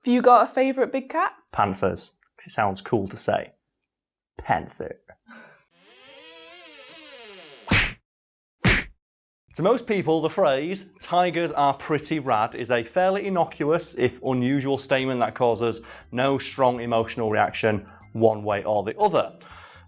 Have you got a favourite big cat? Panthers, because it sounds cool to say. Panther. To most people, the phrase, tigers are pretty rad, is a fairly innocuous, if unusual statement that causes no strong emotional reaction one way or the other.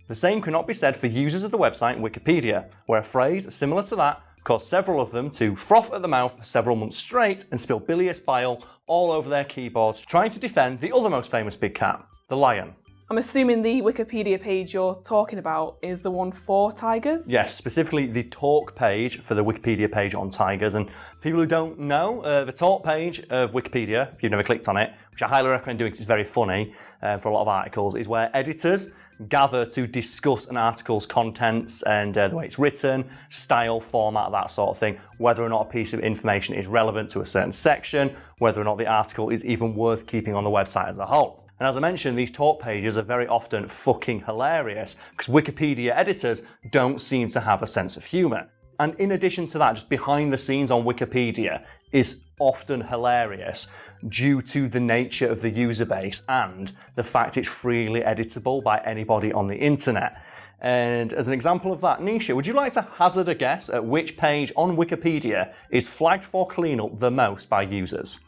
The same cannot be said for users of the website Wikipedia, where a phrase similar to that caused several of them to froth at the mouth for several months straight and spill bilious bile all over their keyboards, trying to defend the other most famous big cat, the lion. I'm assuming the Wikipedia page you're talking about is the one for tigers? Yes, specifically the talk page for the Wikipedia page on tigers. And people who don't know, the talk page of Wikipedia, if you've never clicked on it, which I highly recommend doing because it's very funny for a lot of articles, is where editors gather to discuss an article's contents and the way it's written, style, format, that sort of thing, whether or not a piece of information is relevant to a certain section, whether or not the article is even worth keeping on the website as a whole. And as I mentioned, these talk pages are very often fucking hilarious because Wikipedia editors don't seem to have a sense of humour. And in addition to that, just behind the scenes on Wikipedia is often hilarious due to the nature of the user base and the fact it's freely editable by anybody on the internet. And as an example of that, Nisha, would you like to hazard a guess at which page on Wikipedia is flagged for cleanup the most by users?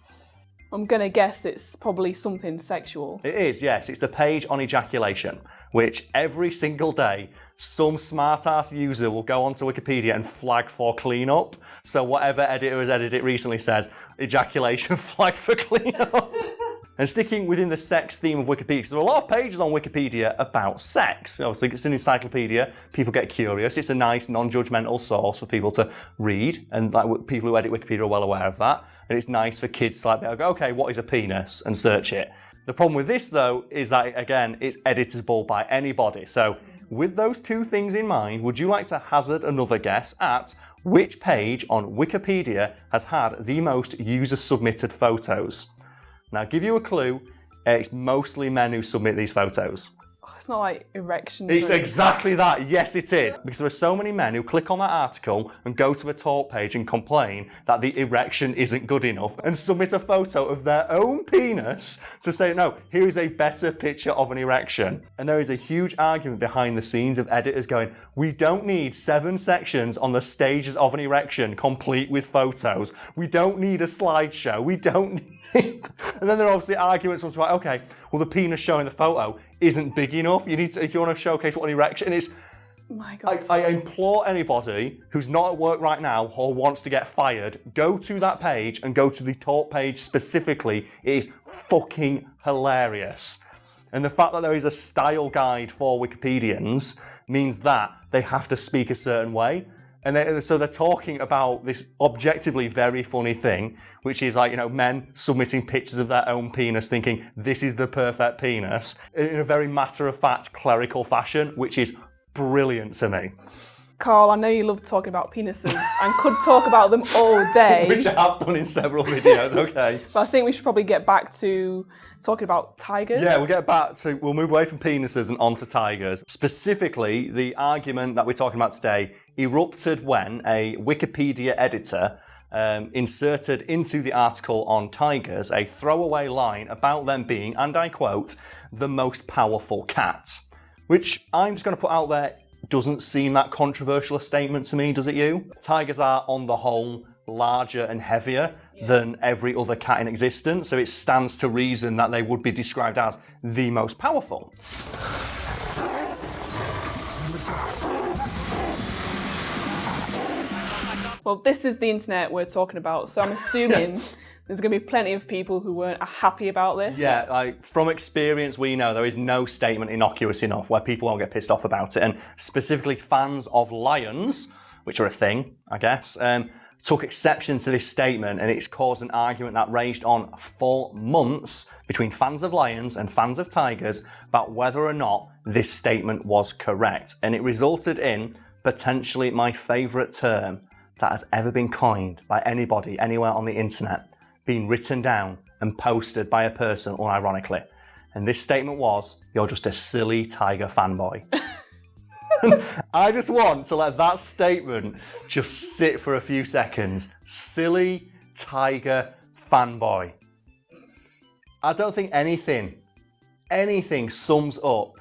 I'm going to guess it's probably something sexual. It is, yes. It's the page on ejaculation, which every single day some smart-ass user will go onto Wikipedia and flag for cleanup. So whatever editor has edited it recently says, ejaculation flagged for cleanup. And sticking within the sex theme of Wikipedia, because there are a lot of pages on Wikipedia about sex. I think it's an encyclopedia. People get curious. It's a nice, non-judgmental source for people to read, and like people who edit Wikipedia are well aware of that. And it's nice for kids to like go, okay, what is a penis, and search it. The problem with this, though, is that, again, it's editable by anybody. So with those two things in mind, would you like to hazard another guess at which page on Wikipedia has had the most user-submitted photos? Now, I'll give you a clue. It's mostly men who submit these photos. Oh, it's not like erections. It's exactly that. Yes, it is. Because there are so many men who click on that article and go to the talk page and complain that the erection isn't good enough and submit a photo of their own penis to say, no, here is a better picture of an erection. And there is a huge argument behind the scenes of editors going, we don't need 7 sections on the stages of an erection complete with photos. We don't need a slideshow. We don't need... And then there are obviously arguments like, okay, well, the penis showing the photo isn't big enough. You need to, if you want to showcase what an erection is. My God. I implore anybody who's not at work right now or wants to get fired, go to that page and go to the talk page specifically. It is fucking hilarious. And the fact that there is a style guide for Wikipedians means that they have to speak a certain way. And so they're talking about this objectively very funny thing, which is like, men submitting pictures of their own penis thinking this is the perfect penis in a very matter-of-fact clerical fashion, which is brilliant to me. Karl, I know you love talking about penises and could talk about them all day. Which I have done in several videos, okay. But I think we should probably get back to talking about tigers. Yeah, we'll move away from penises and onto tigers. Specifically, the argument that we're talking about today erupted when a Wikipedia editor inserted into the article on tigers a throwaway line about them being, and I quote, the most powerful cat. Which I'm just going to put out there, doesn't seem that controversial a statement to me, does it you? Tigers are, on the whole, larger and heavier than every other cat in existence, so it stands to reason that they would be described as the most powerful. Well, this is the internet we're talking about, so I'm assuming there's going to be plenty of people who weren't happy about this. Yeah, from experience, we know there is no statement innocuous enough where people won't get pissed off about it. And specifically fans of lions, which are a thing, I guess, took exception to this statement, and it's caused an argument that raged on for months between fans of lions and fans of tigers about whether or not this statement was correct. And it resulted in potentially my favourite term that has ever been coined by anybody anywhere on the internet being written down and posted by a person unironically. And this statement was, you're just a silly tiger fanboy. I just want to let that statement just sit for a few seconds. Silly tiger fanboy. I don't think anything sums up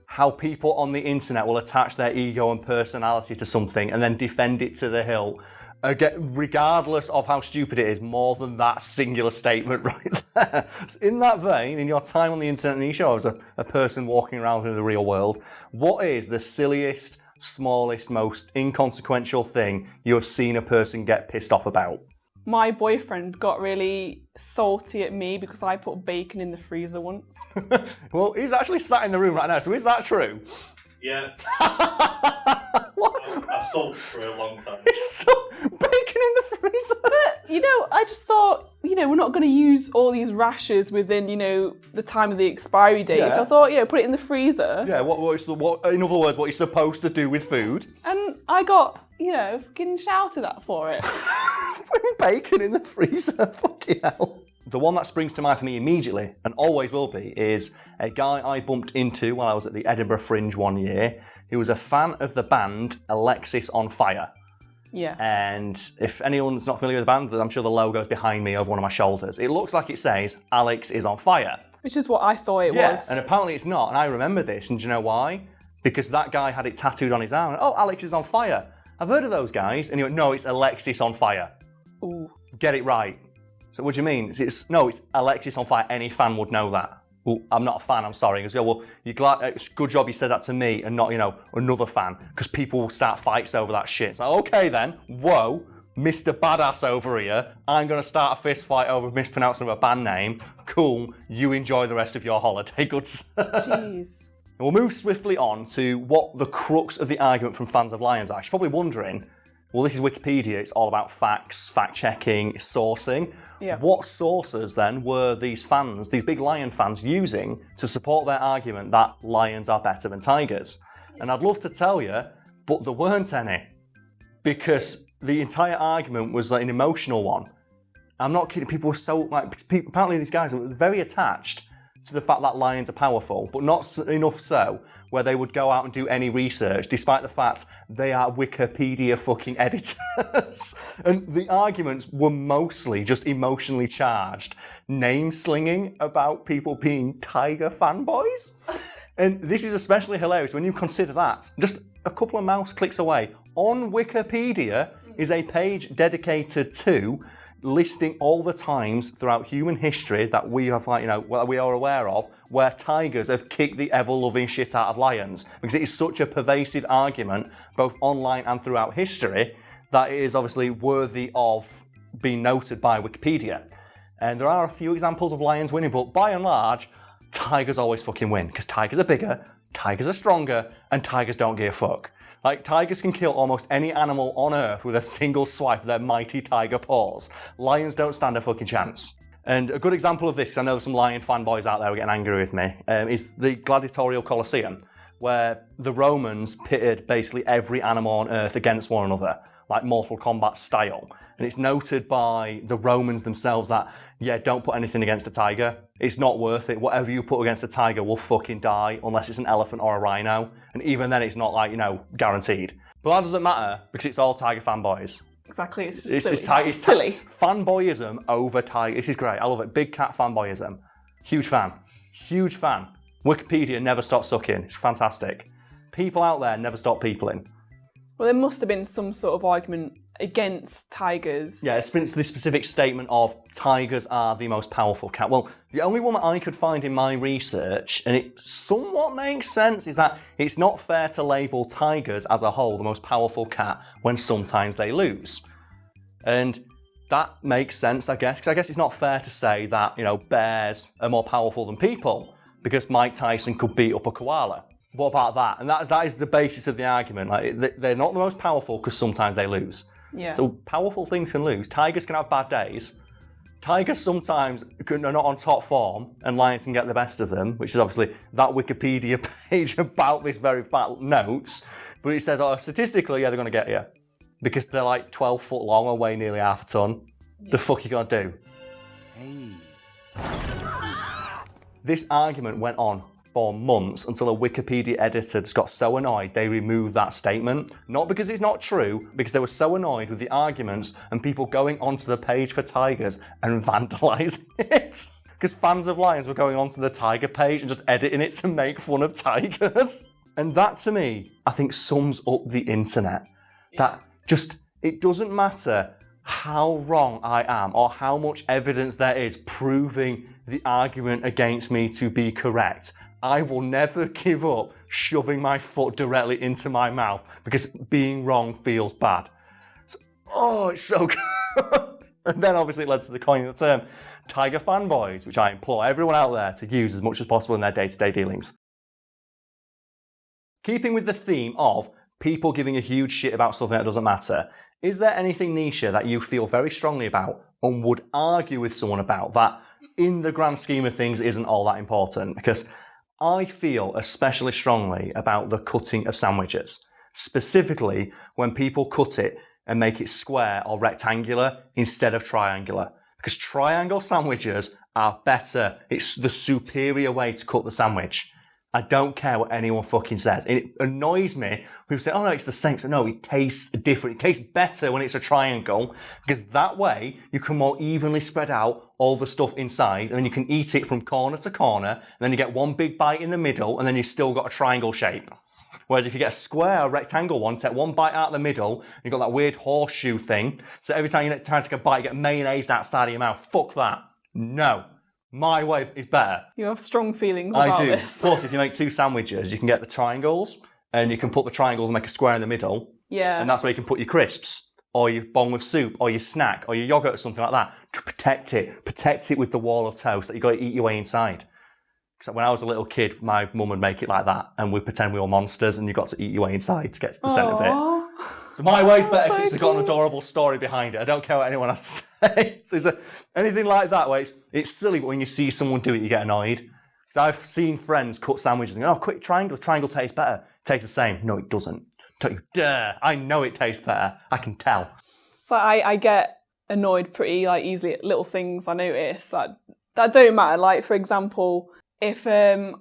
how people on the internet will attach their ego and personality to something and then defend it to the hilt, regardless of how stupid it is, more than that singular statement right there. So in that vein, in your time on the internet, Nisha, as a person walking around in the real world, what is the silliest, smallest, most inconsequential thing you have seen a person get pissed off about? My boyfriend got really salty at me because I put bacon in the freezer once. Well, he's actually sat in the room right now, so is that true? Yeah. What? I sulked for a long time. Bacon in the freezer? But, I just thought, we're not going to use all these rashers within, the time of the expiry date. Yeah. So I thought, put it in the freezer. Yeah, what, in other words, what you're supposed to do with food? And I got, fucking shouted at for it. Putting bacon in the freezer, fucking hell. The one that springs to mind for me immediately, and always will be, is a guy I bumped into while I was at the Edinburgh Fringe one year, who was a fan of the band Alexis on Fire. Yeah. And if anyone's not familiar with the band, I'm sure the logo's behind me over one of my shoulders. It looks like it says, Alex is on fire. Which is what I thought it was. And apparently it's not, and I remember this, and do you know why? Because that guy had it tattooed on his arm. Oh, Alex is on fire. I've heard of those guys. And he went, no, it's Alexis on Fire. Ooh. Get it right. So what do you mean? It's Alexis on Fire. Any fan would know that. Well, I'm not a fan, I'm sorry. He goes, well, you're glad, it's good job you said that to me and not, another fan, because people will start fights over that shit. It's like, okay then, whoa, Mr. Badass over here, I'm going to start a fist fight over mispronouncing of a band name. Cool, you enjoy the rest of your holiday, good sir. Jeez. We'll move swiftly on to what the crux of the argument from fans of Lions are. You're probably wondering, well, this is Wikipedia, it's all about facts, fact-checking, sourcing. Yeah. What sources, then, were these fans, these big Lion fans, using to support their argument that lions are better than tigers? And I'd love to tell you, but there weren't any. Because the entire argument was like an emotional one. I'm not kidding, people were so, apparently these guys were very attached to the fact that lions are powerful, but not enough so where they would go out and do any research, despite the fact they are Wikipedia fucking editors. And the arguments were mostly just emotionally charged, name-slinging about people being tiger fanboys. And this is especially hilarious when you consider that just a couple of mouse clicks away, on Wikipedia is a page dedicated to listing all the times throughout human history that we have, what we are aware of, where tigers have kicked the ever-loving shit out of lions. Because it is such a pervasive argument, both online and throughout history, that it is obviously worthy of being noted by Wikipedia. And there are a few examples of lions winning, but by and large, tigers always fucking win. Because tigers are bigger, tigers are stronger, and tigers don't give a fuck. Like, tigers can kill almost any animal on Earth with a single swipe of their mighty tiger paws. Lions don't stand a fucking chance. And a good example of this, because I know some lion fanboys out there who are getting angry with me, is the gladiatorial Colosseum, where the Romans pitted basically every animal on Earth against one another, like Mortal Kombat style. And it's noted by the Romans themselves that, don't put anything against a tiger. It's not worth it. Whatever you put against a tiger will fucking die, unless it's an elephant or a rhino. And even then, it's not guaranteed. But that doesn't matter, because it's all tiger fanboys. Exactly, it's just silly. Fanboyism over tiger. This is great. I love it. Big cat fanboyism. Huge fan. Huge fan. Wikipedia never stops sucking. It's fantastic. People out there never stop peopling. Well, there must have been some sort of argument against tigers. Yeah, it's been this specific statement of tigers are the most powerful cat. Well, the only one that I could find in my research, and it somewhat makes sense, is that it's not fair to label tigers as a whole the most powerful cat when sometimes they lose. And that makes sense, I guess, because I guess it's not fair to say that, bears are more powerful than people, because Mike Tyson could beat up a koala. What about that? And that is the basis of the argument. Like, they're not the most powerful because sometimes they lose. Yeah. So powerful things can lose. Tigers can have bad days. Tigers sometimes are not on top form, and lions can get the best of them, which is obviously that Wikipedia page about this very fact notes. But it says, statistically, they're going to get you. Because they're like 12 foot long or weigh nearly half a ton. The fuck are you going to do? Hey. This argument went on for months until a Wikipedia editor just got so annoyed they removed that statement. Not because it's not true, because they were so annoyed with the arguments and people going onto the page for tigers and vandalising it. because fans of lions were going onto the tiger page and just editing it to make fun of tigers. And that, to me, I think sums up the internet. That just, it doesn't matter how wrong I am or how much evidence there is proving the argument against me to be correct. I will never give up shoving my foot directly into my mouth because being wrong feels bad. So, it's so good. And then obviously it led to the coining of the term tiger fanboys, which I implore everyone out there to use as much as possible in their day-to-day dealings. Keeping with the theme of people giving a huge shit about something that doesn't matter, is there anything, Nisha, that you feel very strongly about and would argue with someone about that in the grand scheme of things isn't all that important? Because I feel especially strongly about the cutting of sandwiches, specifically when people cut it and make it square or rectangular instead of triangular. Because triangle sandwiches are better. It's the superior way to cut the sandwich. I don't care what anyone fucking says. It annoys me. People say, oh no, it's the same. So no, it tastes different. It tastes better when it's a triangle because that way you can more evenly spread out all the stuff inside and then you can eat it from corner to corner and then you get one big bite in the middle and then you've still got a triangle shape. Whereas if you get a square or rectangle one, take one bite out of the middle, you've got that weird horseshoe thing. So every time you try to take a bite, you get mayonnaise outside of your mouth. Fuck that. No. My way is better. You have strong feelings about this. Plus, if you make two sandwiches, you can get the triangles, and you can put the triangles and make a square in the middle. Yeah. And that's where you can put your crisps, or your bong with soup, or your snack, or your yogurt, or something like that, to protect it. Protect it with the wall of toast that you've got to eat your way inside. Because when I was a little kid, my mum would make it like that, and we'd pretend we were monsters, and you got to eat your way inside to get to the centre of it. So my way's better because it's got an adorable story behind it. I don't care what anyone has to say. So is there anything like that where it's silly, but when you see someone do it, you get annoyed? Because I've seen friends cut sandwiches and go, oh, quick triangle tastes better. It tastes the same. No, it doesn't. Don't you dare. I know it tastes better. I can tell. So I get annoyed pretty easily at little things I notice that don't matter. Like, for example, if you're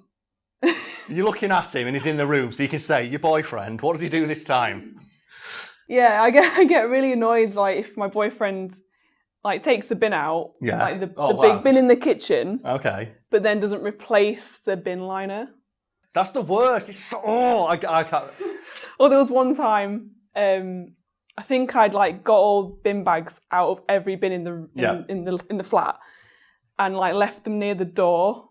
looking at him and he's in the room, so you can say, your boyfriend, what does he do this time? Yeah, I get really annoyed if my boyfriend takes the bin out, the big bin in the kitchen. Okay. But then doesn't replace the bin liner. That's the worst. It's so I can't. Or there was one time, I think I'd got all bin bags out of every bin in the flat, and left them near the door.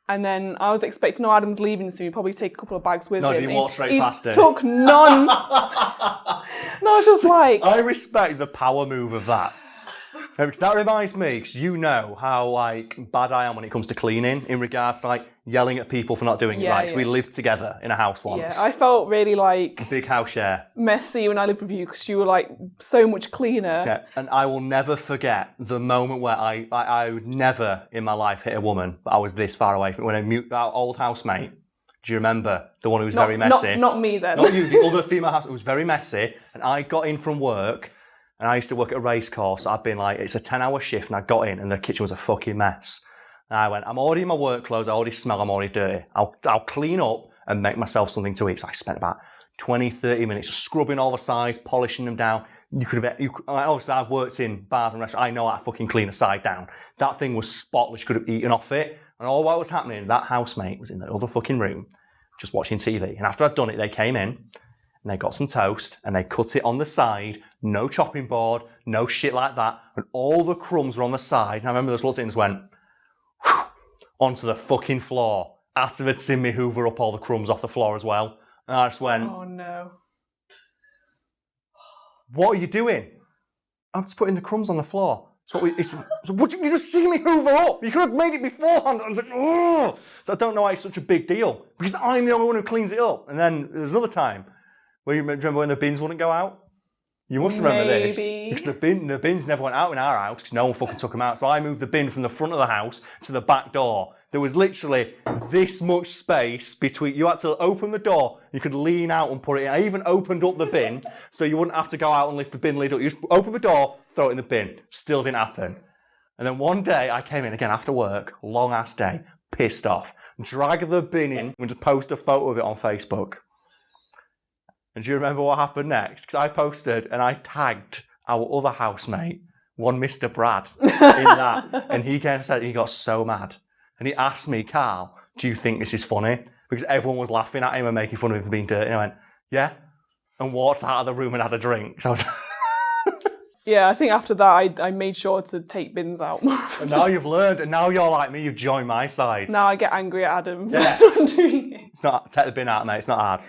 And then I was expecting, Adam's leaving soon, he'd probably take a couple of bags with him. No, he walked straight past it. He took none. And I was just I respect the power move of that. Because that reminds me, because you know how bad I am when it comes to cleaning in regards to yelling at people for not doing it right. So we lived together in a house once. Yeah, I felt really big house share. Messy when I lived with you because you were so much cleaner. Yeah, and I will never forget the moment where I would never in my life hit a woman, but I was this far away from it. When our old housemate, do you remember the one who was very messy? Not me then. Not you, the other female house. It was very messy, and I got in from work. And I used to work at a race course. I'd been it's a 10-hour shift, and I got in, and the kitchen was a fucking mess. And I went, I'm already in my work clothes. I already smell. I'm already dirty. I'll clean up and make myself something to eat. So I spent about 20, 30 minutes just scrubbing all the sides, polishing them down. Obviously, I've worked in bars and restaurants. I know how to fucking clean a side down. That thing was spotless. You could have eaten off it. And all what was happening, that housemate was in the other fucking room, just watching TV. And after I'd done it, they came in. And they got some toast, and they cut it on the side, no chopping board, no shit like that, and all the crumbs were on the side. And I remember those little things went whew, onto the fucking floor after they'd seen me hoover up all the crumbs off the floor as well. And I just went, oh no. What are you doing? I'm just putting the crumbs on the floor. So you just see me hoover up? You could have made it beforehand. I was like, oh. So I don't know why it's such a big deal, because I'm the only one who cleans it up. And then there's another time. Well, you remember when the bins wouldn't go out? You must remember this. Because the bins never went out in our house because no one fucking took them out. So I moved the bin from the front of the house to the back door. There was literally this much space between. You had to open the door. You could lean out and put it in. I even opened up the bin so you wouldn't have to go out and lift the bin lid up. You just open the door, throw it in the bin. Still didn't happen. And then one day I came in again after work, long ass day, pissed off, dragged the bin in and just post a photo of it on Facebook. And do you remember what happened next? Because I posted and I tagged our other housemate one Mr. Brad in that, and he got so mad, and he asked me, Karl, do you think this is funny? Because everyone was laughing at him and making fun of him for being dirty. And I went, yeah, and walked out of the room and had a drink. So I was Yeah, I think after that, I made sure to take bins out more. And now you've learned, and now you're like me, you've joined my side. Now I get angry at Adam for Yes. not doing it. It's not, take the bin out, mate, it's not hard.